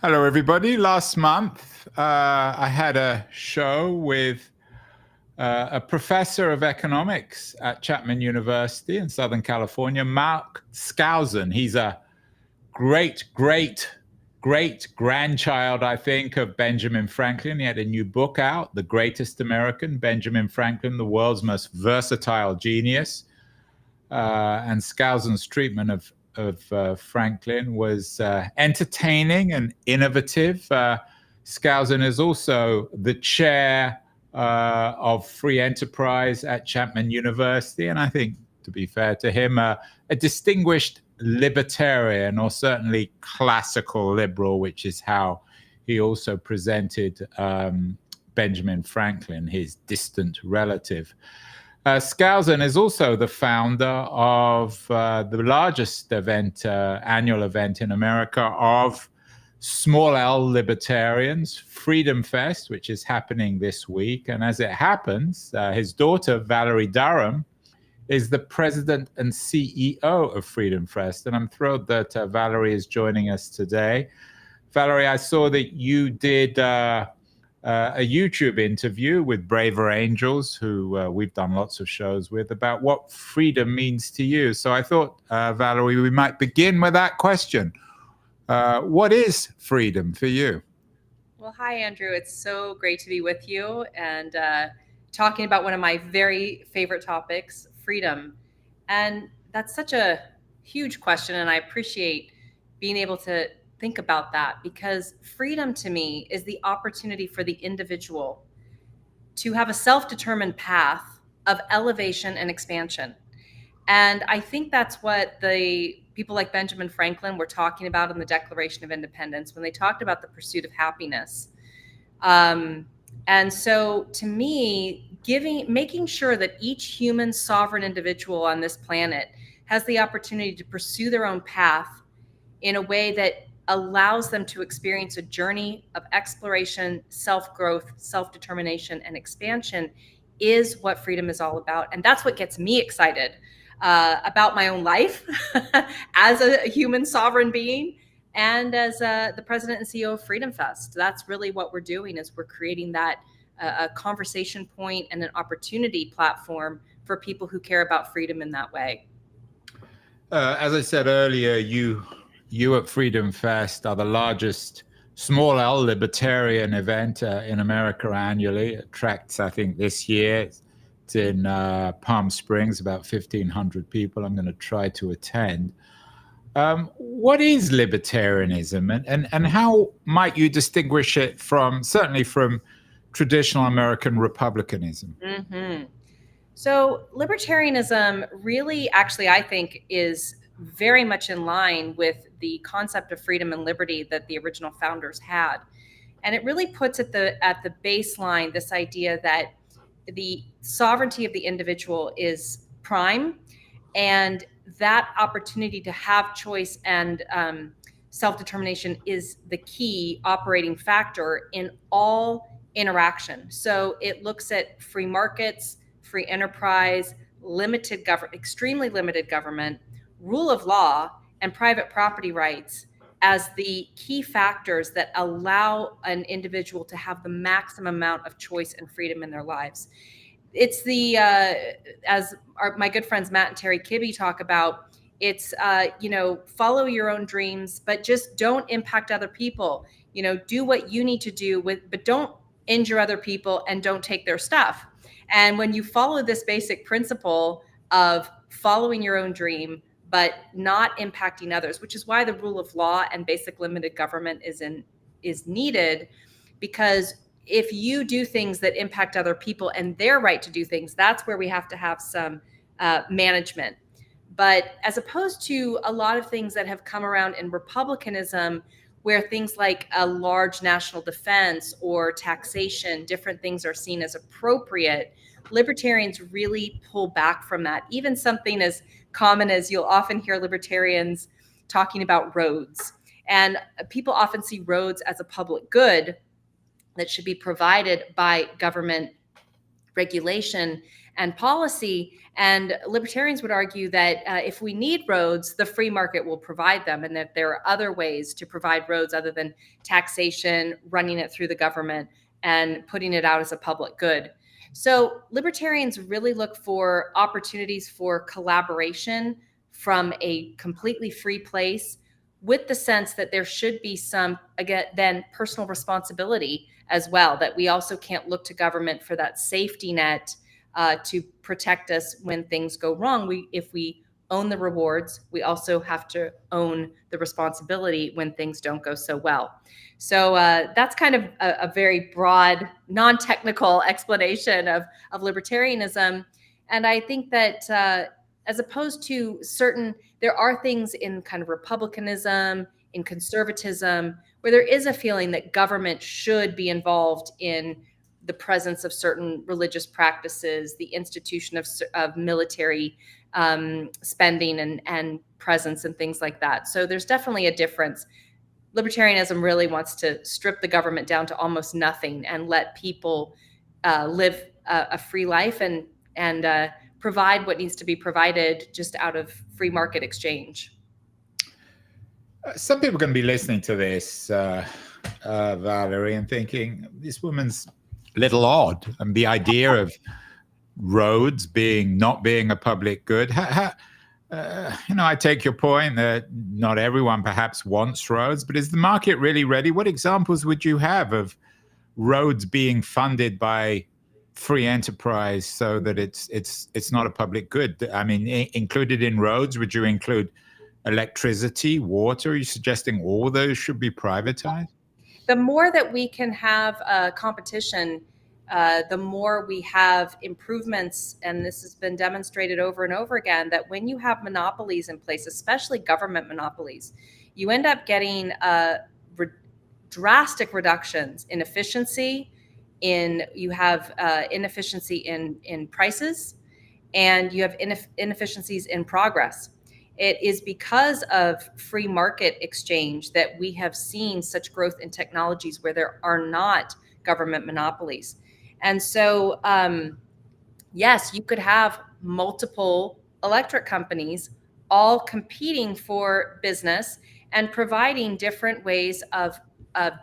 Hello, everybody. Last month, I had a show with a professor of economics at Chapman University in Southern California, Mark Skousen. He's a great grandchild, I think, of Benjamin Franklin. He had a new book out, The Greatest American, Benjamin Franklin, the world's most versatile genius. And Skousen's treatment of Franklin was entertaining and innovative. Skousen is also the chair of free enterprise at Chapman University, and I think, to be fair to him, a distinguished libertarian, or certainly classical liberal, which is how he also presented Benjamin Franklin, his distant relative. Skousen is also the founder of the largest annual event in America of small L libertarians, Freedom Fest, which is happening this week. And as it happens, his daughter, Valerie Durham, is the president and CEO of Freedom Fest. And I'm thrilled that Valerie is joining us today. Valerie, I saw that you did a YouTube interview with Braver Angels, who we've done lots of shows with, about what freedom means to you. So I thought, Valerie, we might begin with that question. What is freedom for you? Well, hi, Andrew. It's so great to be with you and talking about one of my very favorite topics, freedom. And that's such a huge question, and I appreciate being able to think about that because freedom to me is the opportunity for the individual to have a self determined path of elevation and expansion. And I think that's what the people like Benjamin Franklin were talking about in the Declaration of Independence when they talked about the pursuit of happiness. Um, and so to me, making sure that each human sovereign individual on this planet has the opportunity to pursue their own path in a way that allows them to experience a journey of exploration, self-growth, self-determination, and expansion is what freedom is all about. And that's what gets me excited about my own life as a human sovereign being and as the president and CEO of Freedom Fest. That's really what we're doing, is we're creating that a conversation point and an opportunity platform for people who care about freedom in that way. As I said earlier, you at Freedom Fest are the largest small L libertarian event in America annually. It attracts, I think, this year, it's in Palm Springs, about 1,500 people. I'm going to try to attend. What is libertarianism, and how might you distinguish it certainly from traditional American republicanism? Mm-hmm. So libertarianism really, actually, I think is very much in line with the concept of freedom and liberty that the original founders had. And it really puts at the baseline this idea that the sovereignty of the individual is prime, and that opportunity to have choice and self-determination is the key operating factor in all interaction. So it looks at free markets, free enterprise, limited government, extremely limited government, rule of law, and private property rights as the key factors that allow an individual to have the maximum amount of choice and freedom in their lives. It's the as my good friends Matt and Terry Kibbe talk about, it's follow your own dreams, but just don't impact other people. Do what you need to do but don't injure other people and don't take their stuff. And when you follow this basic principle of following your own dream but not impacting others, which is why the rule of law and basic limited government is needed, because if you do things that impact other people and their right to do things, that's where we have to have some management. But as opposed to a lot of things that have come around in republicanism, where things like a large national defense or taxation, different things are seen as appropriate, libertarians really pull back from that. Even something as common as, you'll often hear libertarians talking about roads. And people often see roads as a public good that should be provided by government regulation and policy. And libertarians would argue that if we need roads, the free market will provide them, and that there are other ways to provide roads other than taxation, running it through the government, and putting it out as a public good. So libertarians really look for opportunities for collaboration from a completely free place, with the sense that there should be some, again, then personal responsibility as well, that we also can't look to government for that safety net to protect us when things go wrong. If we own the rewards, we also have to own the responsibility when things don't go so well. So that's kind of a very broad, non-technical explanation of libertarianism. And I think that as opposed to there are things in kind of republicanism, in conservatism, where there is a feeling that government should be involved in the presence of certain religious practices, the institution of military spending and presence and things like that. So there's definitely a difference. Libertarianism really wants to strip the government down to almost nothing and let people live a free life and provide what needs to be provided just out of free market exchange. Some people are going to be listening to this, Valerie, and thinking, this woman's a little odd. And the idea of roads not being a public good. I take your point that not everyone perhaps wants roads, but is the market really ready? What examples would you have of roads being funded by free enterprise so that it's not a public good? I mean, included in roads, would you include electricity, water? Are you suggesting all those should be privatized? The more that we can have competition, the more we have improvements. And this has been demonstrated over and over again, that when you have monopolies in place, especially government monopolies, you end up getting drastic reductions in efficiency. You have inefficiency in prices, and you have inefficiencies in progress. It is because of free market exchange that we have seen such growth in technologies where there are not government monopolies. And so, yes, you could have multiple electric companies all competing for business and providing different ways of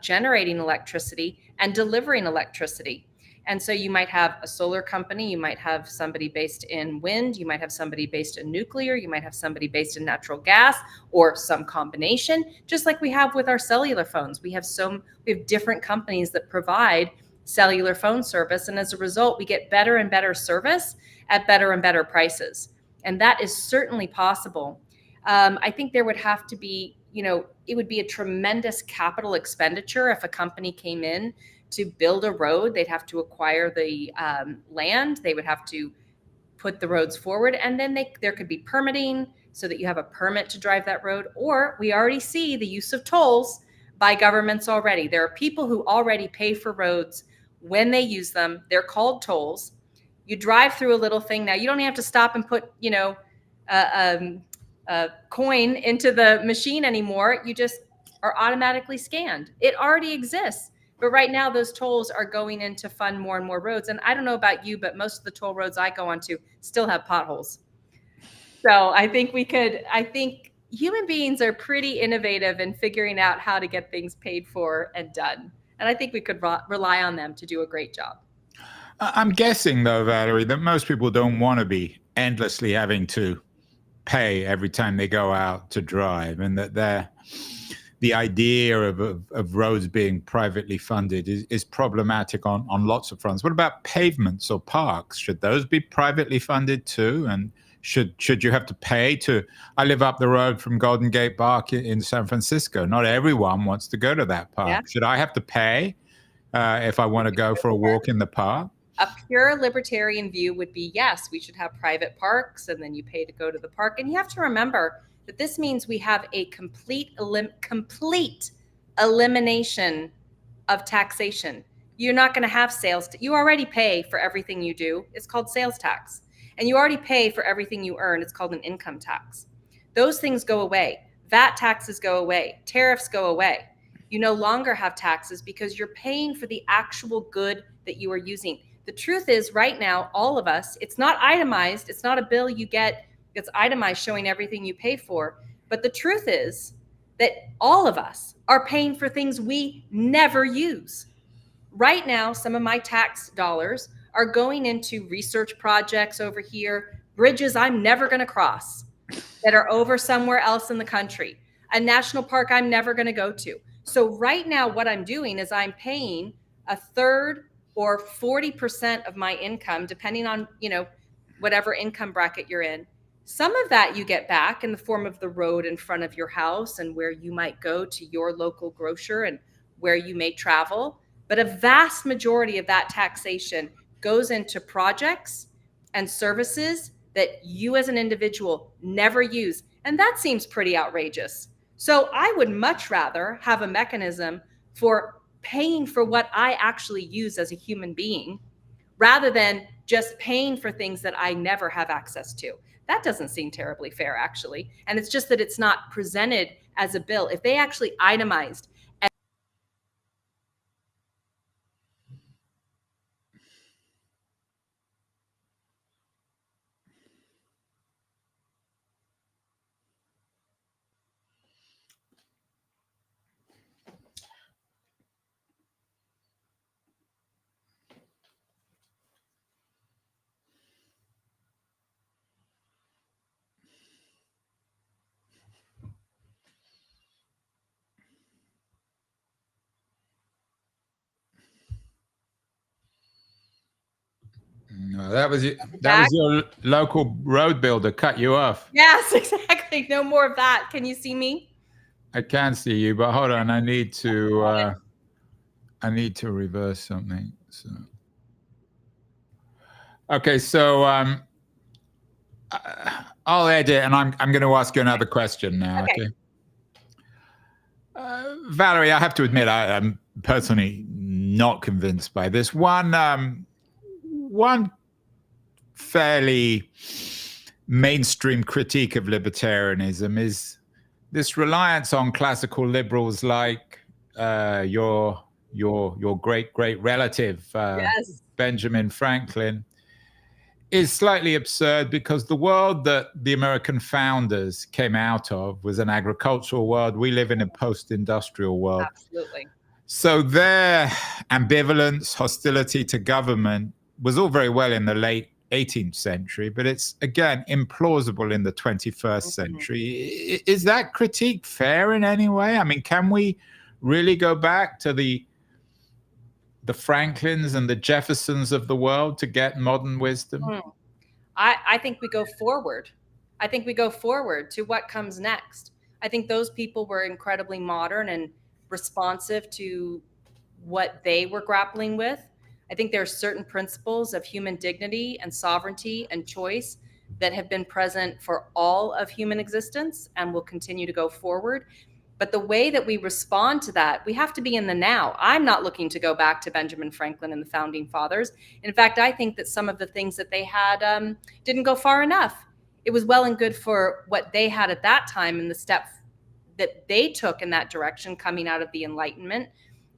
generating electricity and delivering electricity. And so you might have a solar company, you might have somebody based in wind, you might have somebody based in nuclear, you might have somebody based in natural gas, or some combination, just like we have with our cellular phones. We have different companies that provide cellular phone service, and as a result, we get better and better service at better and better prices. And that is certainly possible. I think there would have to be, it would be a tremendous capital expenditure if a company came in to build a road. They'd have to acquire the land. They would have to put the roads forward, and then there could be permitting so that you have a permit to drive that road. Or we already see the use of tolls by governments already. There are people who already pay for roads when they use them. They're called tolls. You drive through a little thing now. You don't even have to stop and put, a coin into the machine anymore. You just are automatically scanned. It already exists. But right now, those tolls are going in to fund more and more roads. And I don't know about you, but most of the toll roads I go onto still have potholes. So I think human beings are pretty innovative in figuring out how to get things paid for and done. And I think we could rely on them to do a great job. I'm guessing, though, Valerie, that most people don't want to be endlessly having to pay every time they go out to drive, and that the idea of roads being privately funded is problematic on lots of fronts. What about pavements or parks? Should those be privately funded too? And should you have to pay to? I live up the road from Golden Gate Park in San Francisco. Not everyone wants to go to that park. Yeah. Should I have to pay if I want to go for a walk in the park? A pure libertarian view would be, yes, we should have private parks, and then you pay to go to the park. And you have to remember that this means we have a complete elimination of taxation. You're not going to have sales. You already pay for everything you do. It's called sales tax. And you already pay for everything you earn. It's called an income tax. Those things go away. VAT taxes go away. Tariffs go away. You no longer have taxes because you're paying for the actual good that you are using. The truth is, right now, all of us, it's not itemized, it's not a bill you get that's itemized showing everything you pay for. But the truth is that all of us are paying for things we never use. Right now, some of my tax dollars are going into research projects over here, bridges I'm never going to cross that are over somewhere else in the country, a national park I'm never going to go to. So right now, what I'm doing is I'm paying a third or 40% of my income, depending on, whatever income bracket you're in. Some of that you get back in the form of the road in front of your house and where you might go to your local grocer and where you may travel. But a vast majority of that taxation goes into projects and services that you as an individual never use. And that seems pretty outrageous. So I would much rather have a mechanism for paying for what I actually use as a human being rather than just paying for things that I never have access to. That doesn't seem terribly fair, actually. And it's just that it's not presented as a bill. If they actually itemized. No, that was your local road builder cut you off. Yes, exactly. No more of that. Can you see me? I can see you, but hold on. I need to reverse something. So okay, so I'll edit, and I'm going to ask you another question now. Okay. Valerie, I have to admit, I'm personally not convinced by this. One fairly mainstream critique of libertarianism is this reliance on classical liberals like your great relative Yes. Benjamin Franklin is slightly absurd because the world that the American founders came out of was an agricultural world. We live in a post-industrial world. Absolutely. So their ambivalence, hostility to government was all very well in the late 18th century, but it's, again, implausible in the 21st century. Is that critique fair in any way? I mean, can we really go back to the Franklins and the Jeffersons of the world to get modern wisdom? I think we go forward. I think we go forward to what comes next. I think those people were incredibly modern and responsive to what they were grappling with. I think there are certain principles of human dignity and sovereignty and choice that have been present for all of human existence and will continue to go forward. But the way that we respond to that, we have to be in the now. I'm not looking to go back to Benjamin Franklin and the founding fathers. In fact, I think that some of the things that they had didn't go far enough. It was well and good for what they had at that time and the step that they took in that direction coming out of the Enlightenment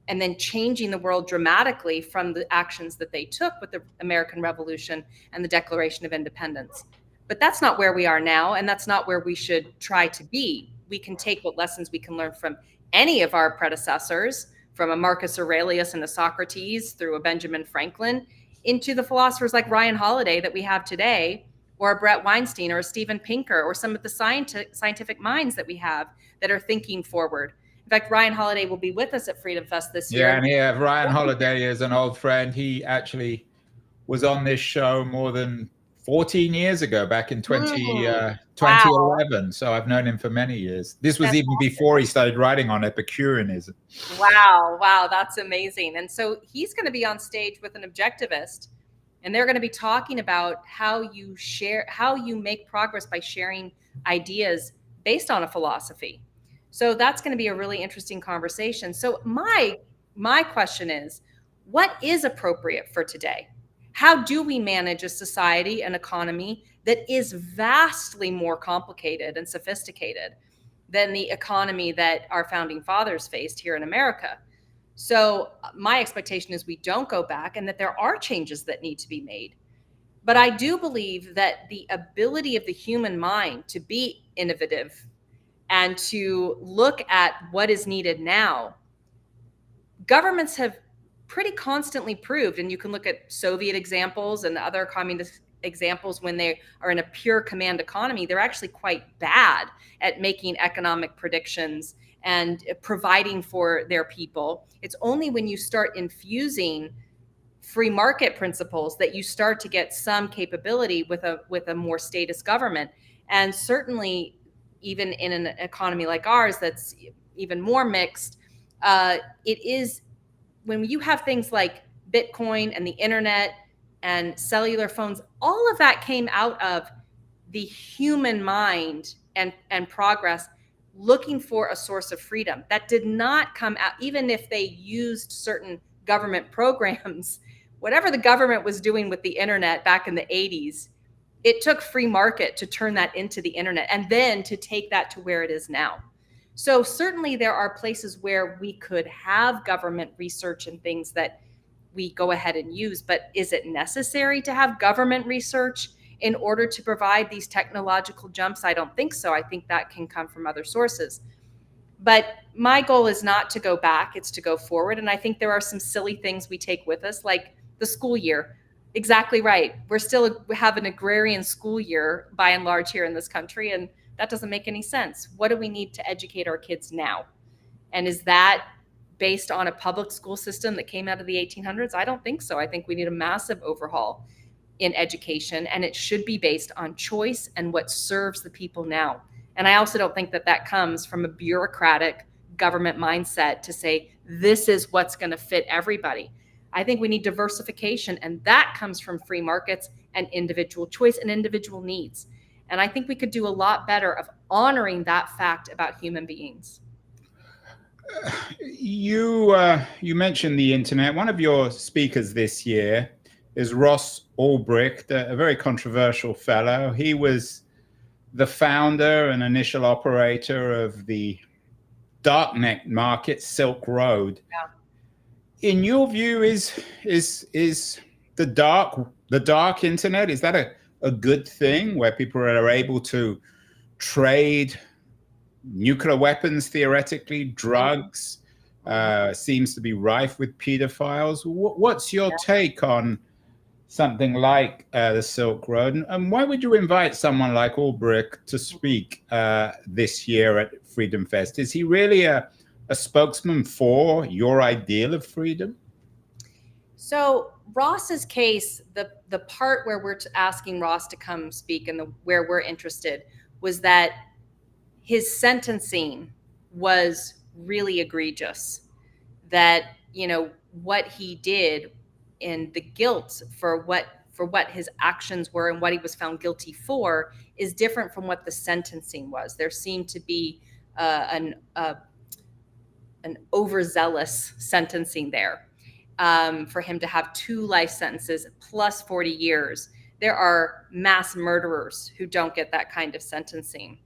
and then changing the world dramatically from the actions that they took with the American Revolution and the Declaration of Independence. But that's not where we are now, and that's not where we should try to be. We can take what lessons we can learn from any of our predecessors, from a Marcus Aurelius and a Socrates through a Benjamin Franklin, into the philosophers like Ryan Holiday that we have today, or a Brett Weinstein or a Steven Pinker, or some of the scientific minds that we have that are thinking forward. In fact, Ryan Holiday will be with us at Freedom Fest this year. Yeah, and Ryan Holiday is an old friend. He actually was on this show more than 14 years ago, back in 2011. Wow. So I've known him for many years. This was even before he started writing on Epicureanism. Wow, that's amazing. And so he's going to be on stage with an objectivist, and they're going to be talking about how you make progress by sharing ideas based on a philosophy. So that's going to be a really interesting conversation. So my question is, what is appropriate for today? How do we manage a society and economy that is vastly more complicated and sophisticated than the economy that our founding fathers faced here in America? So my expectation is we don't go back and that there are changes that need to be made. But I do believe that the ability of the human mind to be innovative and to look at what is needed now, governments have pretty constantly proved, and you can look at Soviet examples and other communist examples when they are in a pure command economy, they're actually quite bad at making economic predictions and providing for their people. It's only when you start infusing free market principles that you start to get some capability with a more statist government. And certainly even in an economy like ours that's even more mixed, it is when you have things like Bitcoin and the internet and cellular phones, all of that came out of the human mind and progress looking for a source of freedom. That did not come out, even if they used certain government programs, whatever the government was doing with the internet back in the 80s, it took free market to turn that into the internet and then to take that to where it is now. So certainly there are places where we could have government research and things that we go ahead and use, but is it necessary to have government research in order to provide these technological jumps? I don't think so. I think that can come from other sources. But my goal is not to go back, it's to go forward. And I think there are some silly things we take with us, like the school year. Exactly right. We have an agrarian school year by and large here in this country, and that doesn't make any sense. What do we need to educate our kids now? And is that based on a public school system that came out of the 1800s? I don't think so. I think we need a massive overhaul in education, and it should be based on choice and what serves the people now. And I also don't think that that comes from a bureaucratic government mindset to say, this is what's going to fit everybody. I think we need diversification, and that comes from free markets and individual choice and individual needs. And I think we could do a lot better of honoring that fact about human beings. You mentioned the internet. One of your speakers this year is Ross Ulbricht, a very controversial fellow. He was the founder and initial operator of the darknet market, Silk Road. Yeah. In your view, is the dark internet, is that a good thing where people are able to trade nuclear weapons, theoretically, drugs, seems to be rife with pedophiles? What's your take on something like the Silk Road? And why would you invite someone like Ulbricht to speak this year at Freedom Fest? Is he really a spokesman for your ideal of freedom? So Ross's case, the part where we're asking Ross to come speak and where we're interested was that his sentencing was really egregious. That, what he did and the guilt for what his actions were and what he was found guilty for is different from what the sentencing was. There seemed to be an overzealous sentencing there for him to have 2 life sentences plus 40 years. There are mass murderers who don't get that kind of sentencing.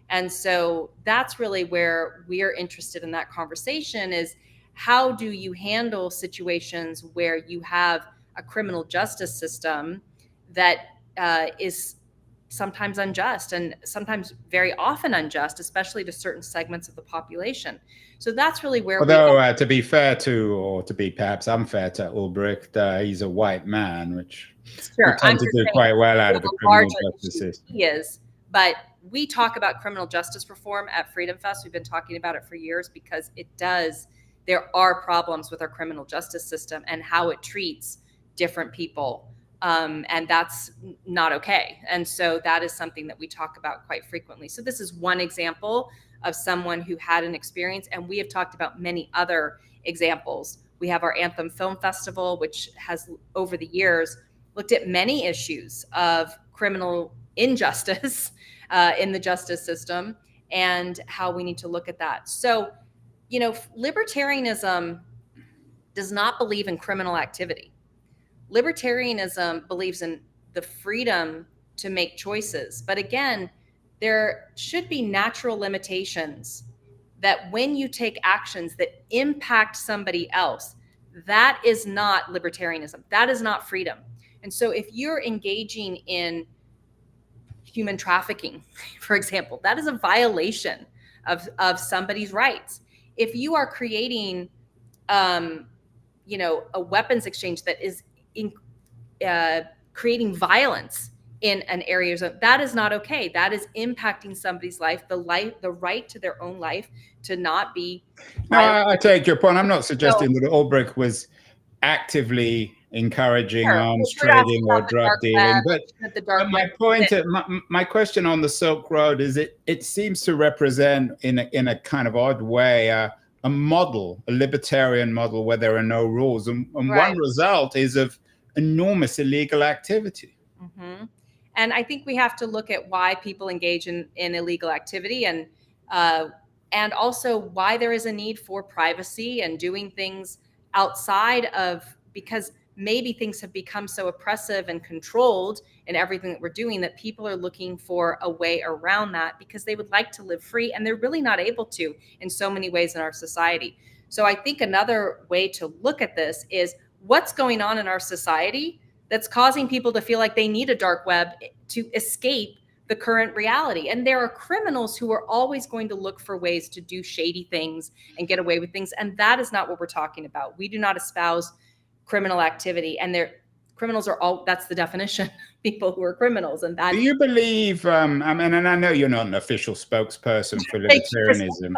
And so that's really where we're interested in that conversation is how do you handle situations where you have a criminal justice system that is sometimes unjust and sometimes very often unjust, especially to certain segments of the population. So that's really where although to be fair to, or to be perhaps unfair to Ulbricht, he's a white man, which sure, tend to do quite well out of the criminal justice system. He is, but we talk about criminal justice reform at Freedom Fest. We've been talking about it for years because there are problems with our criminal justice system and how it treats different people. And that's not okay. And so that is something that we talk about quite frequently. So this is one example of someone who had an experience, and we have talked about many other examples. We have our Anthem Film Festival, which has over the years looked at many issues of criminal injustice in the justice system and how we need to look at that. So, libertarianism does not believe in criminal activity. Libertarianism believes in the freedom to make choices. But again, there should be natural limitations that when you take actions that impact somebody else, that is not libertarianism. That is not freedom. And so if you're engaging in human trafficking, for example, that is a violation of somebody's rights. If you are creating, a weapons exchange that is creating violence in an area zone, that is not okay. That is impacting somebody's life, the right to their own life, to not be No, violent. I take your point. I'm not So, suggesting that Ulbricht was actively encouraging sure, arms we're asking trading or about the drug dark dealing, web, but the dark my web. point, my question on the Silk Road is it seems to represent in a kind of odd way a model, a libertarian model where there are no rules, and one Right. result is of enormous illegal activity. Mm-hmm. And I think we have to look at why people engage in illegal activity, and also why there is a need for privacy and doing things outside of, because maybe things have become so oppressive and controlled in everything that we're doing that people are looking for a way around that because they would like to live free and they're really not able to in so many ways in our society. So I think another way to look at this is what's going on in our society that's causing people to feel like they need a dark web to escape the current reality. And there are criminals who are always going to look for ways to do shady things and get away with things. And that is not what we're talking about. We do not espouse criminal activity. And criminals are all, that's the definition, people who are criminals. And that. Do you believe, I mean, and I know you're not an official spokesperson for Thank you for libertarianism,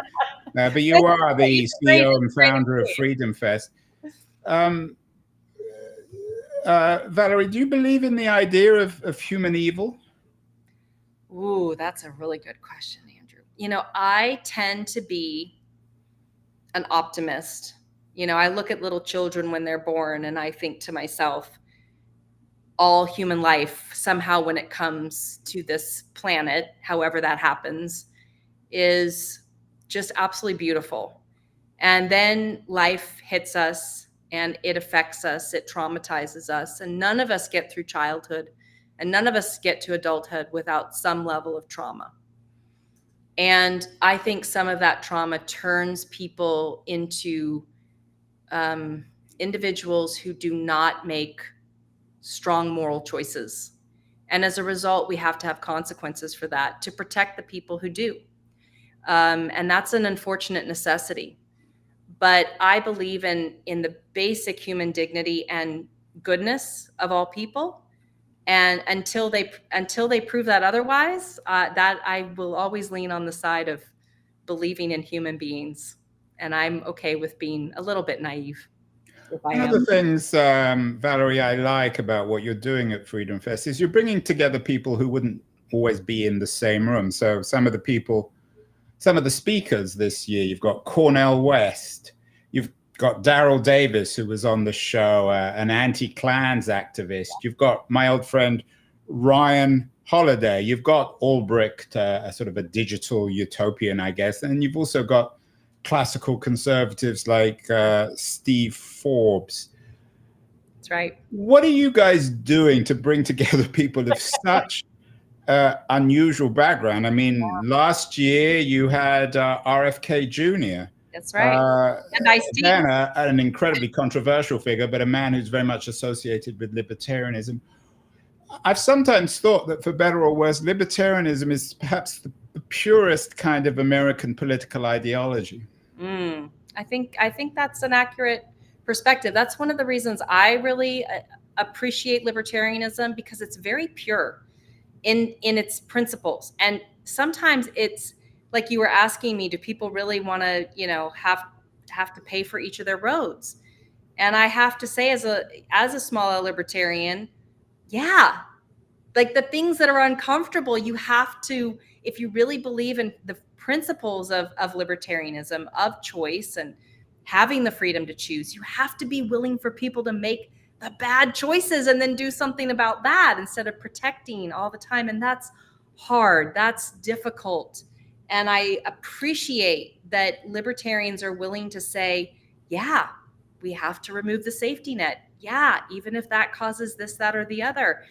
but you are the saying CEO and founder of it. Freedom Fest. Valerie, do you believe in the idea of human evil? Ooh, that's a really good question, Andrew. I tend to be an optimist. I look at little children when they're born and I think to myself, all human life, somehow when it comes to this planet, however that happens, is just absolutely beautiful. And then life hits us and it affects us, it traumatizes us. And none of us get through childhood and none of us get to adulthood without some level of trauma. And I think some of that trauma turns people into individuals who do not make strong moral choices. And as a result, we have to have consequences for that to protect the people who do. And that's an unfortunate necessity. But I believe in the basic human dignity and goodness of all people. And until they prove that otherwise, that I will always lean on the side of believing in human beings. And I'm okay with being a little bit naive. One of the things, Valerie, I like about what you're doing at Freedom Fest is you're bringing together people who wouldn't always be in the same room. So some of the speakers this year, you've got Cornel West, you've got Daryl Davis, who was on the show, an anti-Klans activist. You've got my old friend Ryan Holiday. You've got Ulbricht, a sort of a digital utopian, I guess. And you've also got classical conservatives like Steve Forbes. That's right. What are you guys doing to bring together people of such unusual background? I mean, last year you had RFK Jr. That's right. And Again, an incredibly controversial figure, but a man who's very much associated with libertarianism. I've sometimes thought that for better or worse, libertarianism is perhaps the purest kind of American political ideology. I think that's an accurate perspective. That's one of the reasons I really appreciate libertarianism, because it's very pure in its principles. And sometimes it's like you were asking me, do people really want to, have to pay for each of their roads? And I have to say, as a small libertarian, yeah, like the things that are uncomfortable, you have to, if you really believe in the principles of libertarianism, of choice and having the freedom to choose, you have to be willing for people to make the bad choices and then do something about that instead of protecting all the time. And that's hard. That's difficult. And I appreciate that libertarians are willing to say, yeah, we have to remove the safety net. Yeah, even if that causes this, that, or the other.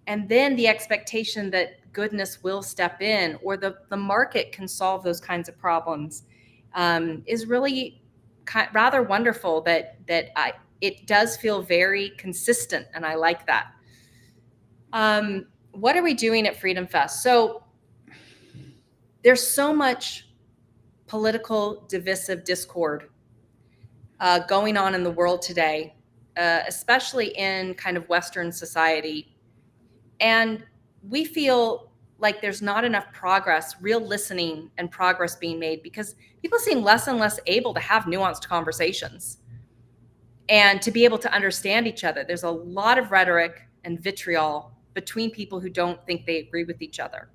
And then the expectation that goodness will step in, or the market can solve those kinds of problems. is really rather wonderful. It does feel very consistent, and I like that. What are we doing at Freedom Fest? So there's so much political divisive discord going on in the world today, especially in kind of Western society. And we feel like there's not enough progress, real listening and progress being made, because people seem less and less able to have nuanced conversations and to be able to understand each other. There's a lot of rhetoric and vitriol between people who don't think they agree with each other.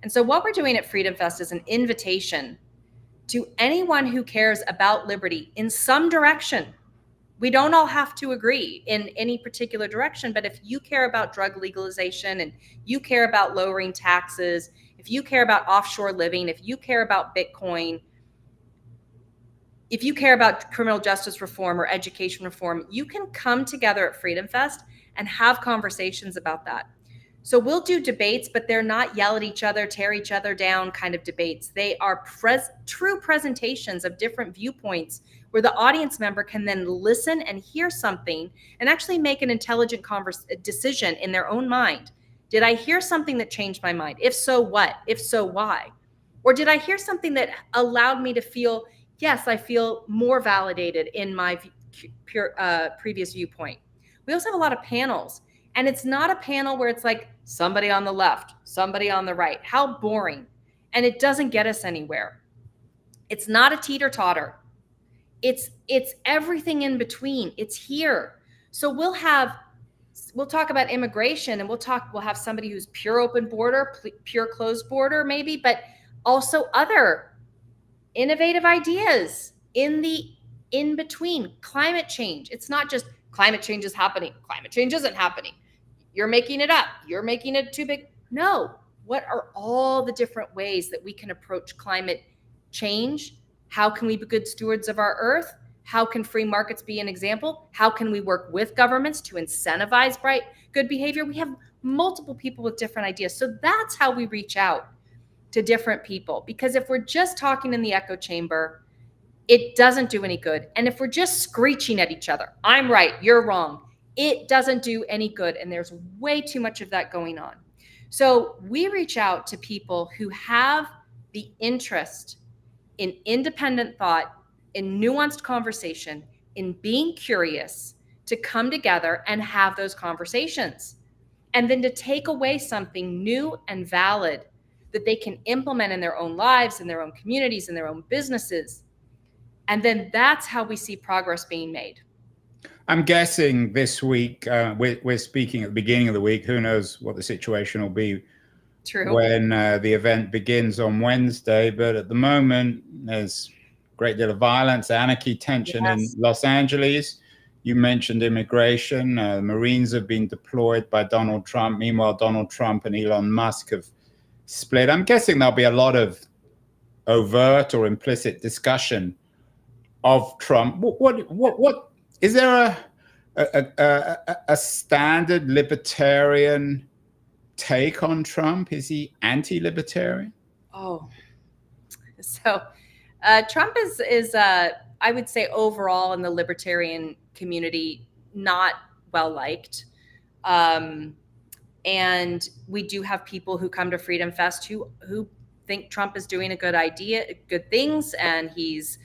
And so what we're doing at Freedom Fest is an invitation to anyone who cares about liberty in some direction. We don't all have to agree in any particular direction, but if you care about drug legalization and you care about lowering taxes, if you care about offshore living, if you care about Bitcoin, if you care about criminal justice reform or education reform, you can come together at Freedom Fest and have conversations about that. So we'll do debates, but they're not yell at each other, tear each other down kind of debates. They are true presentations of different viewpoints where the audience member can then listen and hear something and actually make an intelligent decision in their own mind. Did I hear something that changed my mind? If so, what? If so, why? Or did I hear something that allowed me to feel, yes, I feel more validated in my previous viewpoint? We also have a lot of panels. And it's not a panel where it's like somebody on the left, somebody on the right. How boring. And it doesn't get us anywhere. It's not a teeter-totter. It's everything in between. It's here. So we'll talk about immigration, and we'll have somebody who's pure open border, pure closed border maybe, but also other innovative ideas in between. Climate change. It's not just climate change is happening. Climate change isn't happening. You're making it up. You're making it too big. No. What are all the different ways that we can approach climate change? How can we be good stewards of our earth? How can free markets be an example? How can we work with governments to incentivize good behavior? We have multiple people with different ideas. So that's how we reach out to different people. Because if we're just talking in the echo chamber, it doesn't do any good. And if we're just screeching at each other, I'm right, you're wrong, it doesn't do any good. And there's way too much of that going on. So we reach out to people who have the interest in independent thought, in nuanced conversation, in being curious, to come together and have those conversations. And then to take away something new and valid that they can implement in their own lives, in their own communities, in their own businesses. And then that's how we see progress being made. I'm guessing this week, we're speaking at the beginning of the week. Who knows what the situation will be when the event begins on Wednesday. But at the moment, there's a great deal of violence, anarchy, tension in Los Angeles. You mentioned immigration. The Marines have been deployed by Donald Trump. Meanwhile, Donald Trump and Elon Musk have split. I'm guessing there'll be a lot of overt or implicit discussion of Trump. What is there a standard libertarian take on Trump? Is he anti-libertarian? Oh, so Trump is I would say overall in the libertarian community not well liked. And we do have people who come to Freedom Fest who think Trump is doing good things, and he's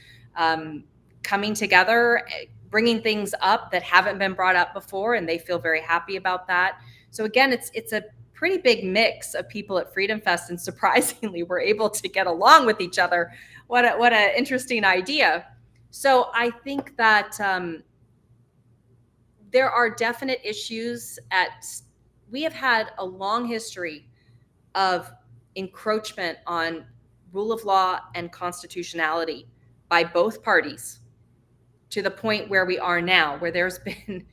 coming together, bringing things up that haven't been brought up before, and they feel very happy about that. So again, it's a pretty big mix of people at Freedom Fest, and surprisingly, we're able to get along with each other. What an interesting idea. So I think that there are definite issues we have had a long history of encroachment on rule of law and constitutionality by both parties, to the point where we are now, where there's been,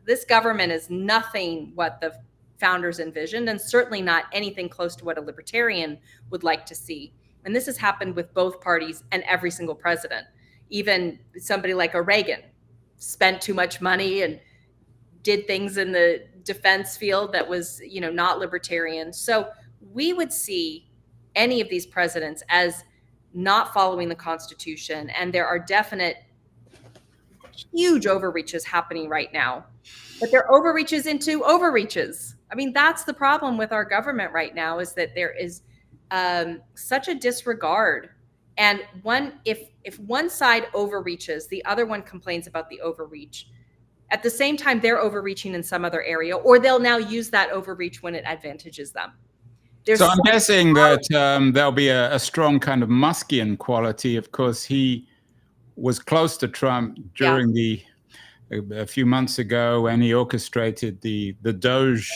this government is nothing what the founders envisioned, and certainly not anything close to what a libertarian would like to see. And this has happened with both parties and every single president. Even somebody like a Reagan spent too much money and did things in the defense field that was, not libertarian. So we would see any of these presidents as not following the Constitution. And there are definite huge overreaches happening right now, but they're overreaches into overreaches. I mean, that's the problem with our government right now, is that there is such a disregard. And if one side overreaches, the other one complains about the overreach. At the same time, they're overreaching in some other area, or they'll now use that overreach when it advantages them. So I'm guessing that there'll be a strong kind of Muskian quality. Of course, he was close to Trump during a few months ago when he orchestrated the Doge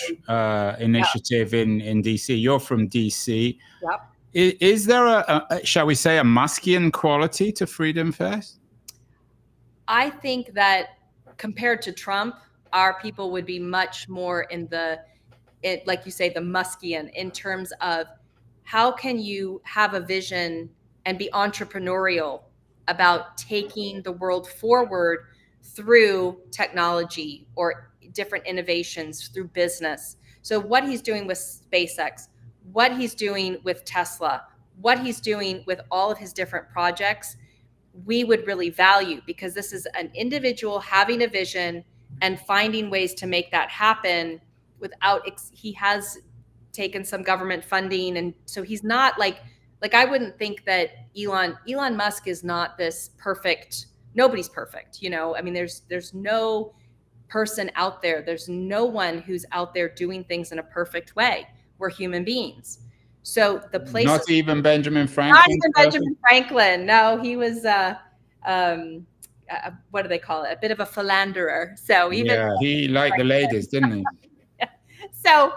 initiative in DC. You're from DC. Yep. Is there shall we say, a Muskian quality to Freedom Fest? I think that compared to Trump, our people would be much more in like you say, the Muskian, in terms of how can you have a vision and be entrepreneurial about taking the world forward through technology or different innovations through business. So what he's doing with SpaceX, what he's doing with Tesla, what he's doing with all of his different projects, we would really value, because this is an individual having a vision and finding ways to make that happen without, he has taken some government funding. And so he's not like I wouldn't think that Elon Musk is not this perfect, nobody's perfect, I mean, there's no person out there, there's no one who's out there doing things in a perfect way. We're human beings. So the place, not even Benjamin Franklin. Not even Benjamin Franklin. No, he was what do they call it? A bit of a philanderer. So even he liked the ladies, didn't he? So,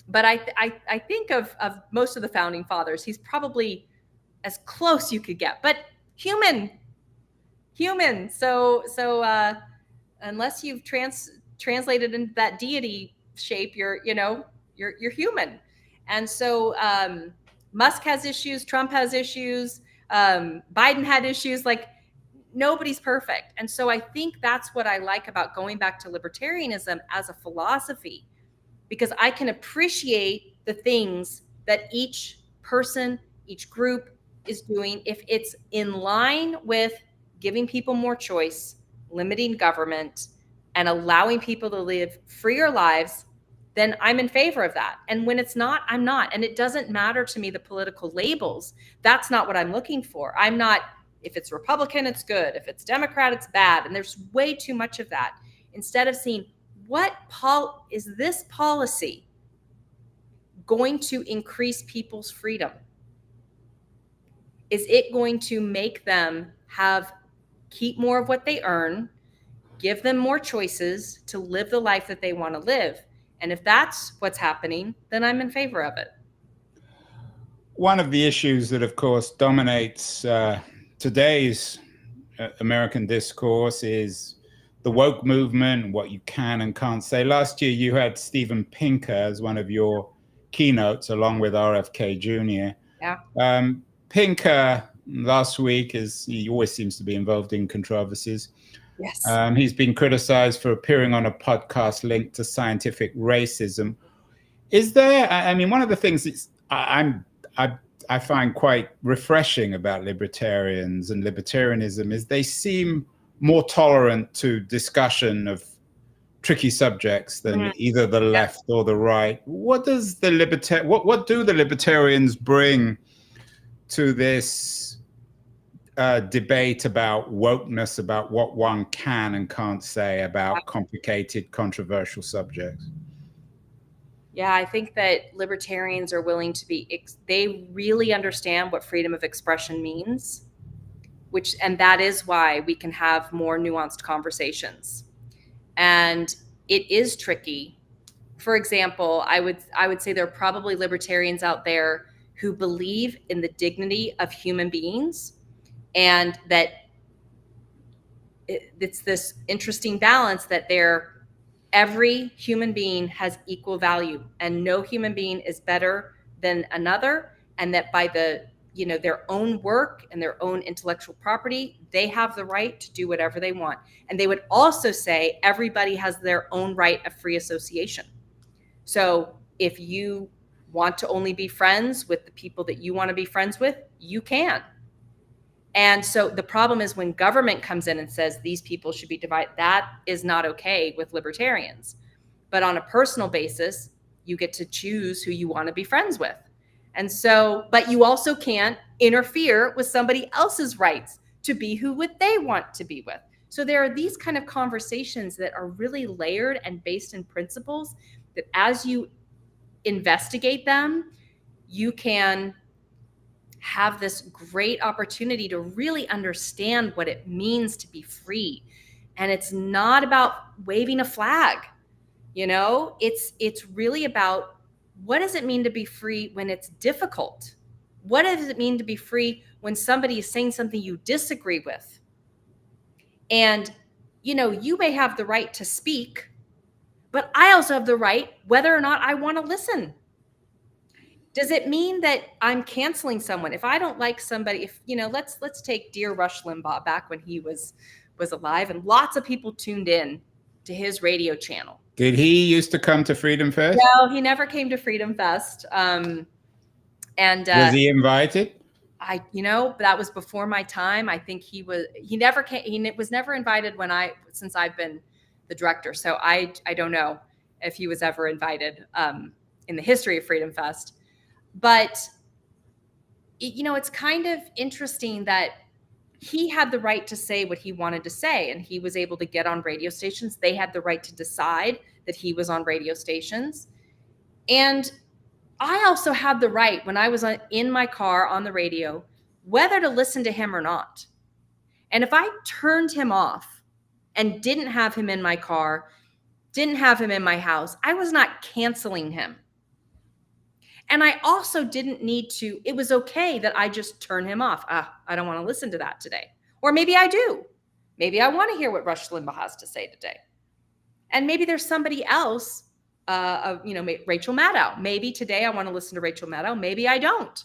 but I think of most of the founding fathers, he's probably as close you could get, but human. So unless you've translated into that deity shape, you're human. And so Musk has issues, Trump has issues, Biden had issues, like nobody's perfect. And so I think that's what I like about going back to libertarianism as a philosophy, because I can appreciate the things that each person, each group is doing. If it's in line with giving people more choice, limiting government, and allowing people to live freer lives, then I'm in favor of that. And when it's not, I'm not. And it doesn't matter to me the political labels. That's not what I'm looking for. I'm not, if it's Republican, it's good. If it's Democrat, it's bad. And there's way too much of that. Instead of seeing, is this policy going to increase people's freedom? Is it going to make them keep more of what they earn, give them more choices to live the life that they want to live? And if that's what's happening, then I'm in favor of it. One of the issues that, of course, dominates today's American discourse is the woke movement, what you can and can't say. Last year, you had Steven Pinker as one of your keynotes, along with RFK Jr. Yeah. Pinker last week, he always seems to be involved in controversies. Yes. He's been criticized for appearing on a podcast linked to scientific racism. Is there, I mean, one of the things I find quite refreshing about libertarians and libertarianism is they seem more tolerant to discussion of tricky subjects than either the left or the right. What does what do the libertarians bring to this debate about wokeness, about what one can and can't say about complicated, controversial subjects? Yeah, I think that libertarians are willing to they really understand what freedom of expression means, and that is why we can have more nuanced conversations. And it is tricky. For example, I would say there are probably libertarians out there who believe in the dignity of human beings, and that it's this interesting balance that every human being has equal value, and no human being is better than another, and that by their own work and their own intellectual property, they have the right to do whatever they want. And they would also say everybody has their own right of free association. So if you want to only be friends with the people that you want to be friends with, you can. And so the problem is when government comes in and says these people should be divided, that is not okay with libertarians. But on a personal basis, you get to choose who you want to be friends with. And so, but you also can't interfere with somebody else's rights to be who what they want to be with. So there are these kind of conversations that are really layered and based in principles that as you investigate them, you can have this great opportunity to really understand what it means to be free. And it's not about waving a flag. You know, it's really about what does it mean to be free when it's difficult? What does it mean to be free when somebody is saying something you disagree with? And, you know, you may have the right to speak, but I also have the right whether or not I want to listen. Does it mean that I'm canceling someone? If I don't like somebody, if, you know, let's take dear Rush Limbaugh back when he was alive, and lots of people tuned in to his radio channel. Did he used to come to Freedom Fest? No, he never came to Freedom Fest. And was he invited? You know, that was before my time. I think he never came. He was never invited since I've been the director. So I don't know if he was ever invited in the history of Freedom Fest. But, you know, it's kind of interesting that he had the right to say what he wanted to say, and he was able to get on radio stations. They had the right to decide that he was on radio stations. And I also had the right, when I was in my car on the radio, whether to listen to him or not. And if I turned him off and didn't have him in my car, didn't have him in my house, I was not canceling him. And I also didn't need to, it was okay that I just turn him off. I don't want to listen to that today. Or maybe I do. Maybe I want to hear what Rush Limbaugh has to say today. And maybe there's somebody else, you know, Rachel Maddow. Maybe today I want to listen to Rachel Maddow. Maybe I don't.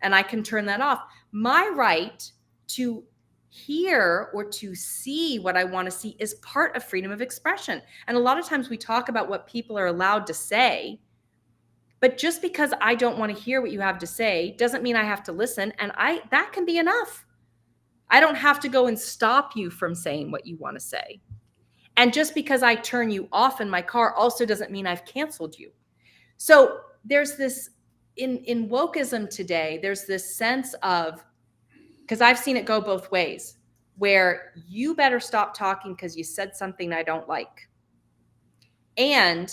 And I can turn that off. My right to hear or to see what I want to see is part of freedom of expression. And a lot of times we talk about what people are allowed to say. But just because I don't want to hear what you have to say doesn't mean I have to listen. And that can be enough. I don't have to go and stop you from saying what you want to say. And just because I turn you off in my car also doesn't mean I've canceled you. So there's this, in wokeism today, there's this sense of, because I've seen it go both ways, where you better stop talking because you said something I don't like. And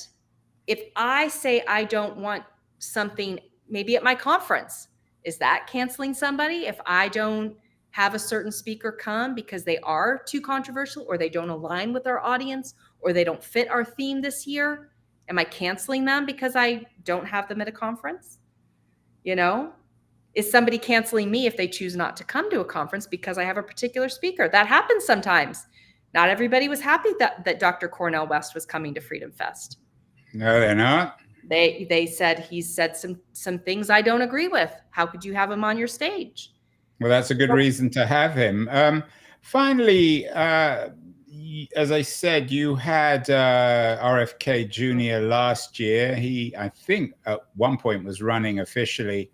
if I say I don't want something, maybe at my conference, is that canceling somebody? If I don't have a certain speaker come because they are too controversial or they don't align with our audience or they don't fit our theme this year, am I canceling them because I don't have them at a conference? You know, is somebody canceling me if they choose not to come to a conference because I have a particular speaker? That happens sometimes. Not everybody was happy that Dr. Cornel West was coming to Freedom Fest. No, they're not. They said he said some things I don't agree with. How could you have him on your stage? Well, that's a good reason to have him. Finally, as I said, you had RFK Jr. last year. He, I think, at one point was running officially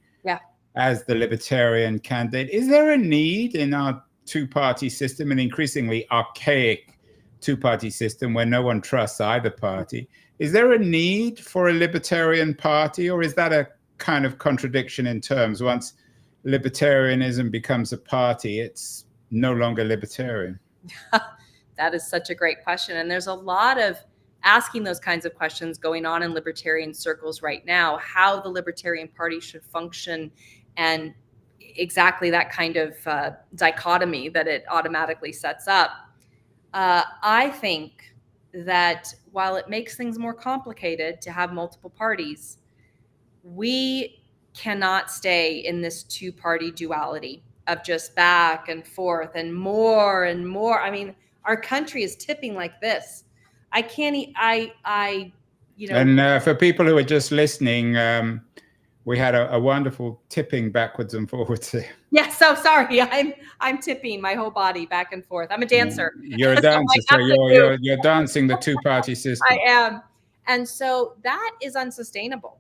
as the Libertarian candidate. Is there a need in our two-party system, an increasingly archaic two-party system where no one trusts either party? Is there a need for a Libertarian Party, or is that a kind of contradiction in terms? Once libertarianism becomes a party, it's no longer libertarian. That is such a great question. And there's a lot of asking those kinds of questions going on in libertarian circles right now, how the Libertarian Party should function, and exactly that kind of dichotomy that it automatically sets up. I think that while it makes things more complicated to have multiple parties, we cannot stay in this two-party duality of just back and forth and more and more. I mean, our country is tipping like this. I can't, you know. And for people who are just listening, we had a wonderful tipping backwards and forwards. Yeah, so sorry. I'm tipping my whole body back and forth. I'm a dancer. You're a dancer, so you're dancing the two-party system. I am. And so that is unsustainable.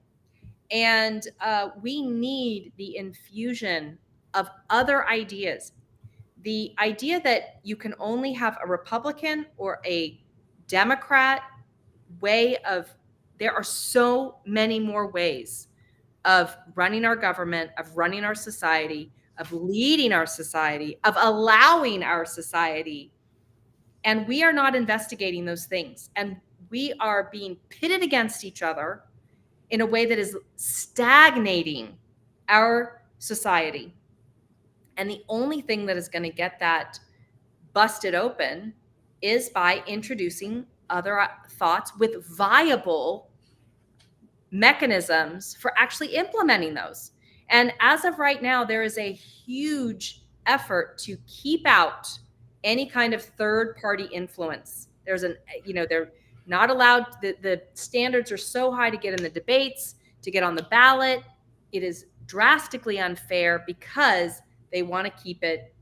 And we need the infusion of other ideas. The idea that you can only have a Republican or a Democrat way of, there are so many more ways of running our government, of running our society, of leading our society, of allowing our society. And we are not investigating those things. And we are being pitted against each other in a way that is stagnating our society. And the only thing that is going to get that busted open is by introducing other thoughts with viable mechanisms for actually implementing those. And as of right now, there is a huge effort to keep out any kind of third party influence. They're not allowed, the standards are so high to get in the debates, to get on the ballot. It is drastically unfair because they want to keep it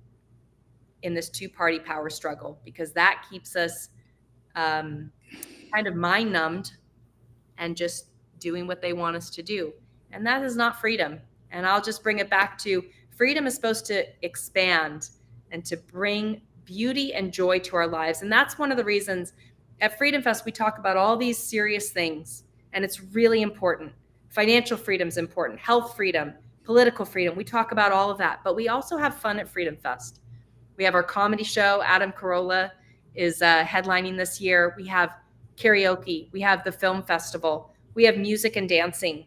in this two-party power struggle, because that keeps us kind of mind numbed and just doing what they want us to do. And that is not freedom. And I'll just bring it back to, freedom is supposed to expand and to bring beauty and joy to our lives. And that's one of the reasons at Freedom Fest we talk about all these serious things, and it's really important. Financial freedom is important, health freedom, political freedom. We talk about all of that, but we also have fun at Freedom Fest. We have our comedy show. Adam Carolla is headlining this year. We have karaoke. We have the film festival. We have music and dancing.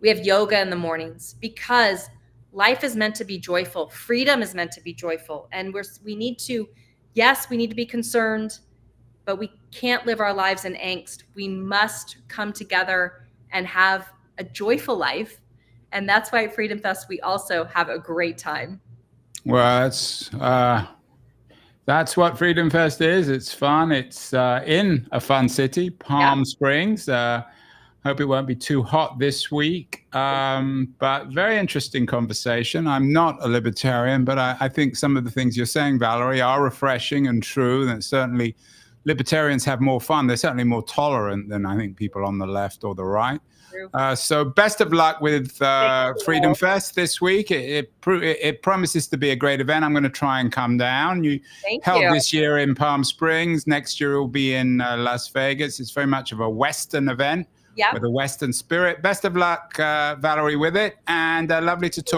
We have yoga in the mornings, because life is meant to be joyful. Freedom is meant to be joyful. And we need to be concerned, but we can't live our lives in angst. We must come together and have a joyful life. And that's why at Freedom Fest, we also have a great time. Well, that's what Freedom Fest is. It's fun. It's in a fun city, Palm Springs. Hope it won't be too hot this week. But very interesting conversation. I'm not a libertarian, but I think some of the things you're saying, Valerie, are refreshing and true. And certainly libertarians have more fun. They're certainly more tolerant than I think people on the left or the right. So best of luck with Freedom Fest this week. It promises to be a great event. I'm going to try and come down. You held this year in Palm Springs. Next year it will be in Las Vegas. It's very much of a Western event with a Western spirit. Best of luck, Valerie, with it. And lovely to talk.